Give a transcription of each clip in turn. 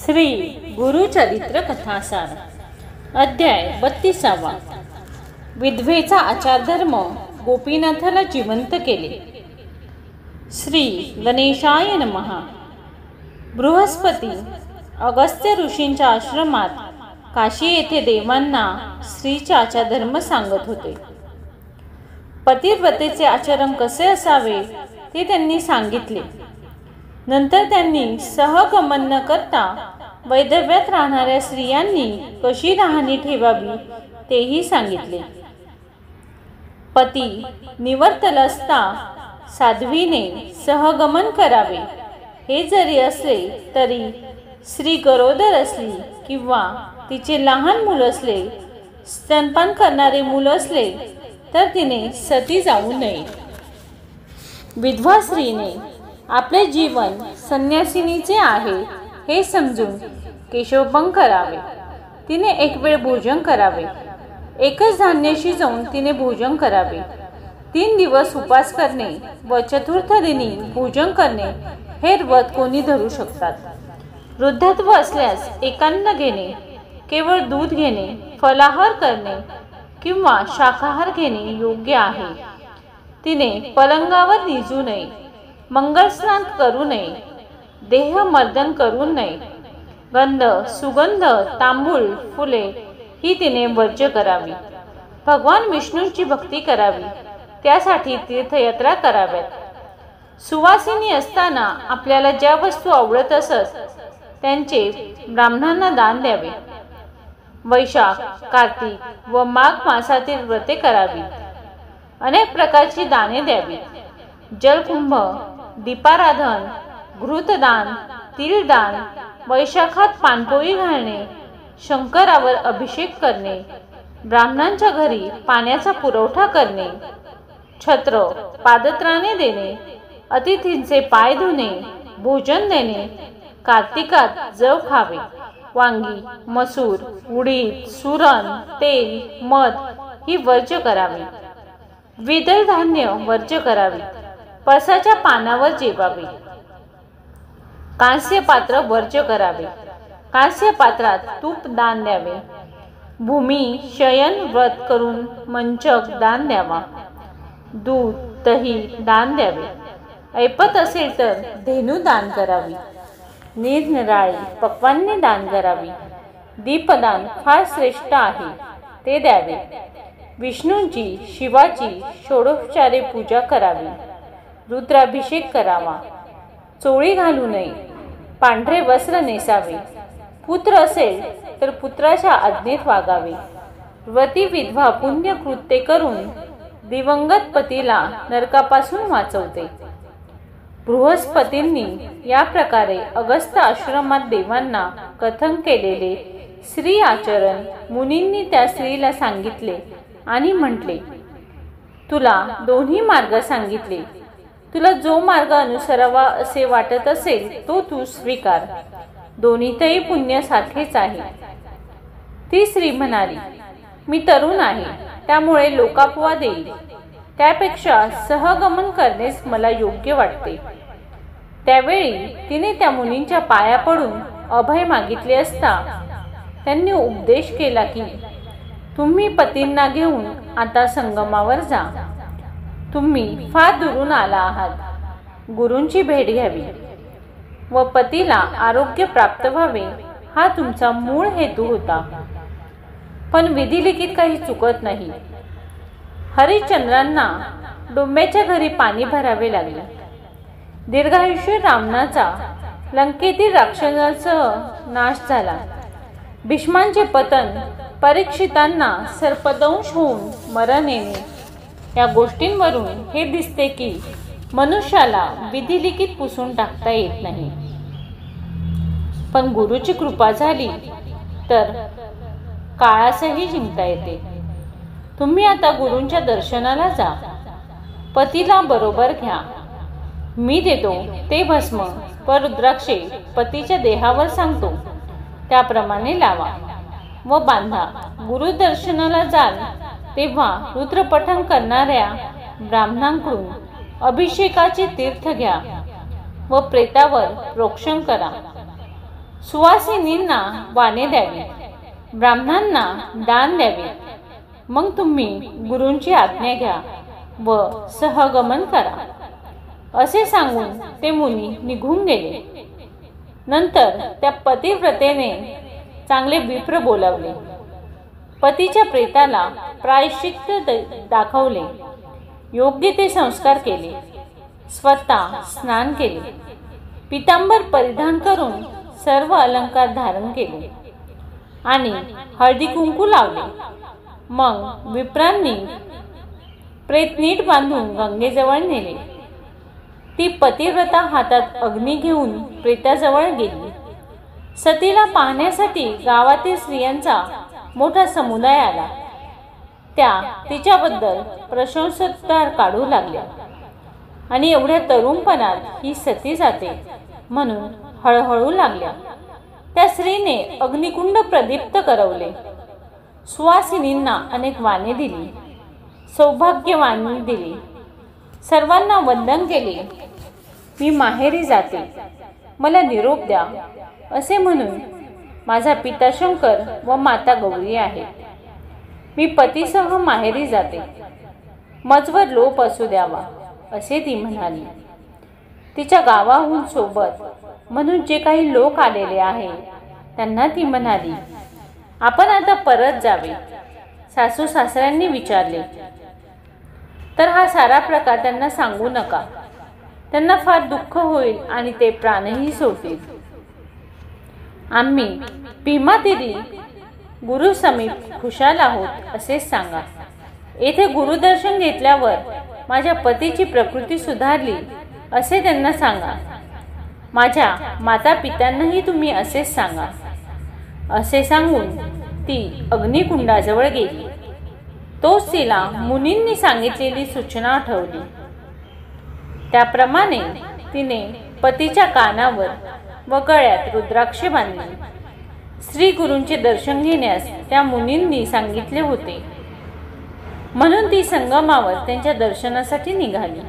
श्री गुरुचरित्र कथासार अध्याय 32. विधवेचा आचारधर्म गोपीनाथाला जिवंत केले. श्री गणेशाय नमः. बृहस्पती अगस्त्य ऋषींच्या आश्रमात काशी येथे देवांना स्त्रीचे आचारधर्म सांगत होते. पतिव्रतेचे आचरण कसे असावे ते त्यांनी सांगितले. नंतर त्यांनी सहगमन न करता वैधव्यात राहणाऱ्या स्त्रियांनी कशी राहणी ठेवावी तेही सांगितले. पती निवर्तल असता साध्वीने सहगमन करावे. हे जरी असले तरी स्त्री गरोदर असली किंवा तिचे लहान मूल असले, स्तनपान करणारे मूल असले तर तिने सती जाऊ नये. विधवा स्त्रीने आपले जीवन संन्यासिनीचे आहे हे समजून केशवपंग करावे. तिने एक वेळ भोजन करावे. एकच धान्य शिजवून तिने भोजन करावे. 3 दिवस उपास करणे व चतुर्थ दिनी भोजन करणे हे व्रत कोणी धरू शकतात. वृद्धत्व असल्यास एकान्न घेणे, केवळ दूध घेणे, फलाहार करणे किंवा शाकाहार घेणे योग्य आहे. तिने पलंगावर निजू नये, मंगलस्नान करू नये, देहमर्दन करू नये. गंध, सुगंध, तांबूळ, फुले ही तिने वर्ज्य करावी. भगवान विष्णूंची भक्ती करावी, त्यासाठी तीर्थयात्रा कराव्यात. सुवासिनी असताना आपल्याला ज्या वस्तू आवडत असत त्यांचे ब्राह्मणांना दान द्यावे. वैशाख, कार्तिक व माघ मासातील व्रते करावी. अनेक प्रकारची दाने द्यावी. जलकुंभ, दीपाराधन, घृतदान, तिलदान, वैशाखात पानपोळी घालणे, शंकरावर अभिषेक करणे, ब्राह्मणांच्या घरी पाण्याचा पुरवठा करणे, छत्र पादत्राणे देणे, अतिथींचे पाय धुणे, भोजन देणे, कार्तिकात जव खावे, वांगी, मसूर, उडीद, सुरण, तेल, मध ही वर्ज्य करावी. द्विदल धान्य वर्ज्य करावी. पळसाच्या पानावर जेवावे. कांस्य पात्र वर्ज्य करावे. कांस्य पात्रात तूप दान द्यावे. भूमी शयन व्रत करून मंचक दान द्यावा. दूध दही दान द्यावे. ऐपत असेल तर धेनू दान करावी. निरनिराळी पक्वान्ने दान करावी. दीपदान फार श्रेष्ठ आहे, ते द्यावे. विष्णूंची शिवाची षोडोपचारे पूजा करावी. रुद्राभिषेक करावा. चोळी घालू नये. पांढरे वस्त्र नेसावे. पुत्र असेल तर पुत्राच्या आज्ञेत वागावे. व्रती विधवा पुण्य कृत्ये करून दिवंगत पतीला नरकापासून वाचवते. बृहस्पतींनी या प्रकारे अगस्त्य आश्रमात देवांना कथन केलेले स्त्री आचरण मुनींनी त्या स्त्रीला सांगितले आणि म्हटले, तुला दोन्ही मार्ग सांगितले. तुला जो मार्ग अनुसरावा असे वाटत असेल तो तू स्वीकार. दोन्हीतही पुण्य सारखेच आहे. ती स्त्री म्हणाली, मी तरुण आहे, त्यामुळे लोकापवाद येईल. त्यापेक्षा सहगमन करण्यास मला योग्य वाटते. त्यावेळी तिने त्या मुनींच्या पाया पडून अभय मागितले असता त्यांनी उपदेश केला की तुम्ही पतींना घेऊन आता संगमावर जा. तुम्ही फार दुरून आला आहात. गुरूंची भेट घ्यावी व पतीला आरोग्य प्राप्त व्हावे हा तुमचा मूळ हेतू होता. पण विधिलिखित काही चुकत नाही. हरिश्चंद्रांना डोंब्याच्या घरी पाणी भरावे लागले. दीर्घायुष्य रावणाचा लंकेतील राक्षसांसह नाश झाला. भीष्मांचे पतन, परीक्षितांना सर्पदंश होऊन मरण येणे या गोष्टींवरून हे दिसते की मनुष्याला विधिलिखित पुसून टाकता येत नाही. पण गुरुची कृपा झाली तर काळासही जिंकता येते. तुम्ही आता गुरूंच्या दर्शनाला जा. पतीला बरोबर घ्या. मी देतो ते भस्म व रुद्राक्षे पतीच्या देहावर सांगतो त्याप्रमाणे लावा व बांधा. गुरुदर्शनाला जाल तेव्हा रुद्रपठण करणाऱ्या ब्राह्मणांकडून अभिषेकाचे तीर्थ घ्या व प्रेतावर प्रोक्षण करा. सुवासिनींना वाणे द्यावी, ब्राह्मणांना दान द्यावे, मग तुम्ही गुरूंची आज्ञा घ्या व सहगमन करा, असे सांगून ते मुनी निघून गेले. नंतर त्या पतिव्रतेने चांगले विप्र बोलावले. पतीच्या प्रेताला प्रायश्चित्त दाखवले, योग्य ते संस्कार केले, स्वतः स्नान केले, पितांबर परिधान करून सर्व अलंकार धारण केले आणि हळदी कुंकू लावले. मग विप्रांनी प्रेत नीट बांधून गंगेजवळ नेले. ती पतिव्रता हातात अग्नी घेऊन प्रेताजवळ गेली. सतीला पाहण्यासाठी गावातील स्त्रियांचा मोठा समुदाय आला. त्या तिच्याबद्दल प्रशंसोद्गार काढू लागल्या आणि एवढ्या तरुणपणात ही सती जाते म्हणून हळहळू लागल्या. त्या स्त्रीने अग्निकुंड प्रदीप्त करवले, सुवासिनींना अनेक वाणे दिली, सौभाग्यवाणी दिली, सर्वांना वंदन केले. मी माहेरी जाते, मला निरोप द्या, असे म्हणून माझा पिता शंकर व माता गौरी आहे. मी पतीसह माहेरी जाते, मजवर लोप असू द्यावा, असे ती म्हणाली. तिच्या गावाहून सोबत म्हणून जे काही लोक आलेले आहे त्यांना ती म्हणाली, आपण आता परत जावे. सासू सासऱ्यांनी विचारले तर हा सारा प्रकार त्यांना सांगू नका, त्यांना फार दुःख होईल आणि ते प्राणही सोडतील. आम्ही भीमातीरी गुरु समीप खुशाल आहोत असेच सांगा. येथे गुरुदर्शन घेतल्यावर माझ्या पतीची प्रकृती सुधारली असे त्यांना सांगा. माझ्या माता पित्यांनाही तुम्ही असेच सांगा. असे सांगून ती अग्निकुंडाजवळ गेली. तोच तिला मुनींनी सांगितलेली सूचना आठवली. त्याप्रमाणे तिने पतीच्या कानावर व गळ्यात रुद्राक्ष बांधली. श्री गुरूंचे दर्शन घेण्यास त्या मुनींनी सांगितले होते म्हणून ती संगमावर त्यांच्या दर्शनासाठी निघाली.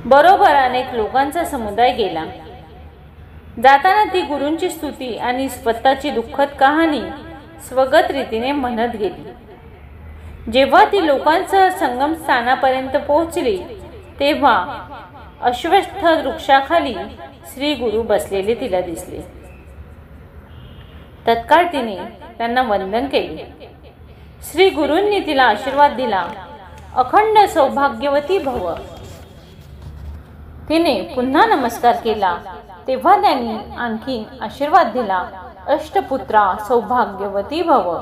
बरोबर अनेक लोकांचा समुदाय गेला. जाताना ती गुरूंची स्तुती आणि स्वतःची दुःखद कहाणी स्वगत रीतीने म्हणत गेली. जेव्हा ती लोकांसह संगम स्थानापर्यंत पोहोचली तेव्हा अश्वत्थ वृक्षाखाली श्री गुरु बसलेले तिला दिसले. तत्काळ तिने त्यांना वंदन केले. श्री गुरूंनी तिला आशीर्वाद दिला, अखंड सौभाग्यवती भव. तिने पुन्हा नमस्कार केला तेव्हा त्यांनी आणखी आशीर्वाद दिला, अष्टपुत्रा सौभाग्यवती भव.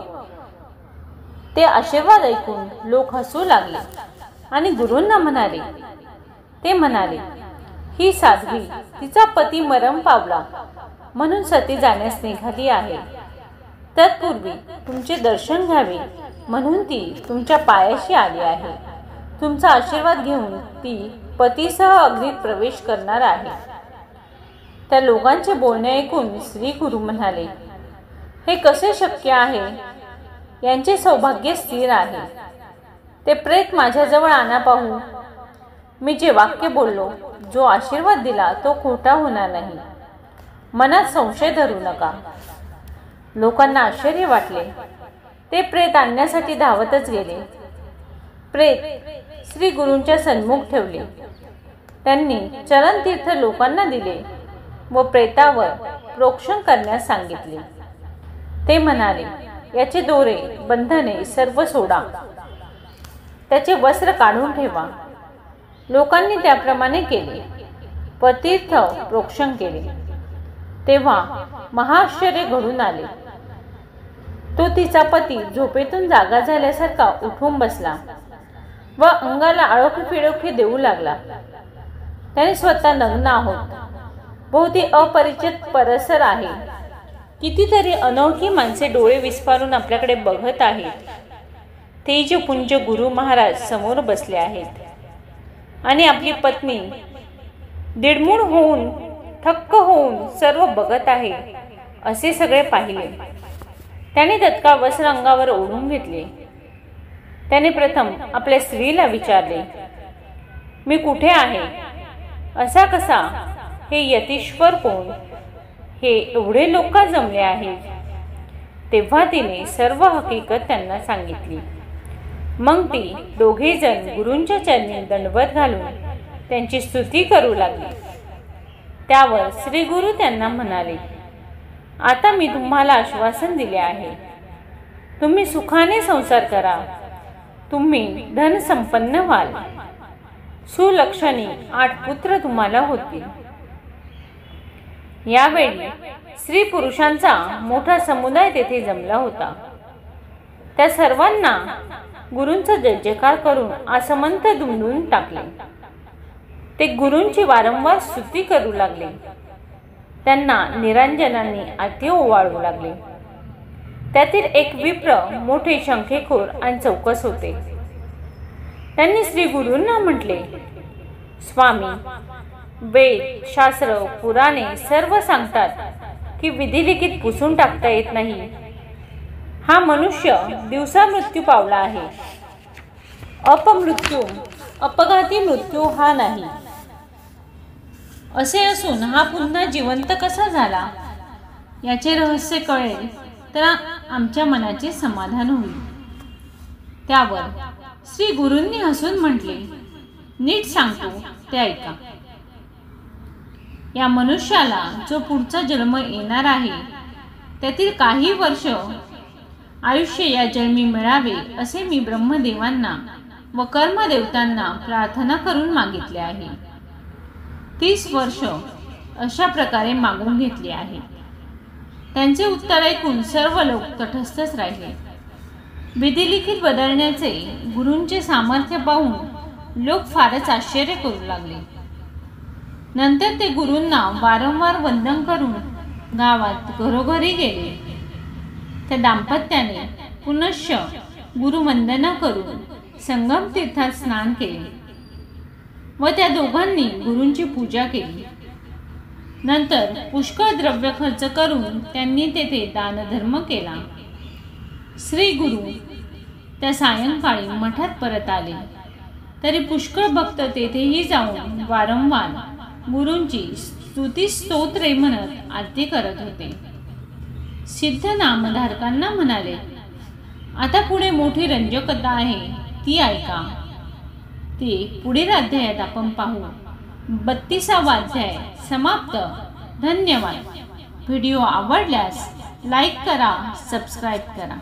ते आशीर्वाद ऐकून लोक हसू लागले आणि गुरूंना म्हणाले, ते म्हणाले, ही साध्वी तिचा पती मरण पावला म्हणून सती जाण्यास निघाली आहे. तत्पूर्वी तुमचे दर्शन घ्यावे म्हणून ती तुमच्या पायाशी आली आहे. तुमचा आशीर्वाद घेऊन ती पतीसह अग्नीत प्रवेश करणार आहे. त्या लोकांचे बोलणे ऐकून श्री गुरु म्हणाले, हे कसे शक्य आहे? यांचे सौभाग्य स्थिर आहे. ते प्रेत माझ्याजवळ आणा पाहू. मी जे वाक्य बोललो, जो आशीर्वाद दिला तो खोटा होणार नाही. मनात संशय धरू नका. लोकांना आश्चर्य वाटले. ते प्रेत आणण्यासाठी धावतच गेले. प्रेत श्री गुरूंच्या सन्मुख ठेवले. त्यांनी चरणतीर्थ लोकांना दिले व प्रेतावर प्रोक्षण करण्यास सांगितले. ते म्हणाले, याचे दोरे बंधने सर्व सोडा, त्याचे वस्त्र काढून ठेवा. लोकांनी त्याप्रमाणे केले व तीर्थ प्रोक्षण केले. तेव्हा महाआश्चर्य घडून आले. तो तिचा पती झोपेतून जागा झाल्यासारखा उठून बसला व अंगाला आळोखी फिळोखी देऊ लागला. त्याने स्वतः नग्न आहोत, बहुती अपरिचित परसर आहे. कितीतरी अनोळखी माणसे डोळे विस्फारून आपल्याकडे बघत आहेत. तेजपुंज गुरु महाराज समोर बसले आहेत आणि आपली पत्नी दिडमूड होऊन थक्क होऊन सर्व बघत आहे असे सगळे पाहिले. त्याने तत्काळ वस्त्र अंगावर ओढून घेतले. त्याने प्रथम आपल्या स्त्रीला विचारले, मी कुठे आहे? असा कसा? हे यतीश्वर कोण? हे एवढे लोक का जमले आहेत? तेव्हा तिने सर्व हकीकत त्यांना सांगितली. मग ती दोघेजण गुरूंच्या चरणी दंडवत घालून त्यांची स्तुती करू लागली. त्यावर श्री गुरु त्यांना म्हणाले, आता मी तुम्हाला आश्वासन दिले आहे. तुम्ही सुखाने संसार करा. तुम्ही धनसंपन्न व्हाल. सुलक्षणी 8 पुत्र तुम्हाला होतील. यावेळी स्त्री पुरुषांचा मोठा समुदाय तेथे जमला होता. त्या सर्वांना गुरूंचा जयजयकार करून आसमंत दुमदून टाकले. ते गुरूंची वारंवार स्तुती करू लागले. त्यांना निरांजनांनी आरती ओवाळू लागले. त्यातील एक विप्र मोठे शंखेखोर आणि चौकस होते. त्यांनी श्री गुरूंना म्हटले, स्वामी, वेद, शास्त्र, पुराणे सर्व सांगतात की विधिलिखित पुसून टाकता येत नाही. हा मनुष्य दिवसा मृत्यू पावला आहे. अपमृत्यू, अपघाती मृत्यू हा नाही. असे असून हा पुन्हा जिवंत कसा झाला? याचे रहस्य कळेल तर आमच्या मनाचे समाधान होईल. त्यावर श्री गुरूंनी हसून म्हटले, नीट सांगतो ते ऐका. या मनुष्याला जो पुढचा जन्म येणार आहे त्यातील काही वर्ष आयुष्य या जन्मी मिळावे असे मी ब्रह्मदेवांना व कर्मदेवतांना प्रार्थना करून मागितले आहे. 30 वर्ष अशा प्रकारे मागून घेतले आहे. त्यांचे उत्तर ऐकून सर्व लोक तटस्थच राहिले. विधिलिखित बदलण्याचे गुरूंचे सामर्थ्य पाहून लोक फारच आश्चर्य करू लागले. नंतर ते गुरूंना वारंवार वंदन करून गावात घरोघरी गेले. त्या दाम्पत्याने पुनश्च गुरुवंदना करून संगम तीर्थात स्नान केले व त्या दोघांनी गुरूंची पूजा केली. नंतर पुष्कळ द्रव्य खर्च करून त्यांनी तेथे दानधर्म केला. श्री गुरु त्या सायंकाळी मठात परत आले तरी पुष्कळ भक्त तेथेही जाऊन वारंवार गुरूंची स्तुती स्तोत्रे म्हणत आरती करत होते. सिद्ध नामधारकांना म्हणाले, आता पुढे मोठी रंजकता आहे ती ऐका. ते पुढील अध्यायात आपण पाहू. 32वा अध्याय समाप्त. धन्यवाद. व्हिडिओ आवडल्यास लाईक करा, सबस्क्राईब करा.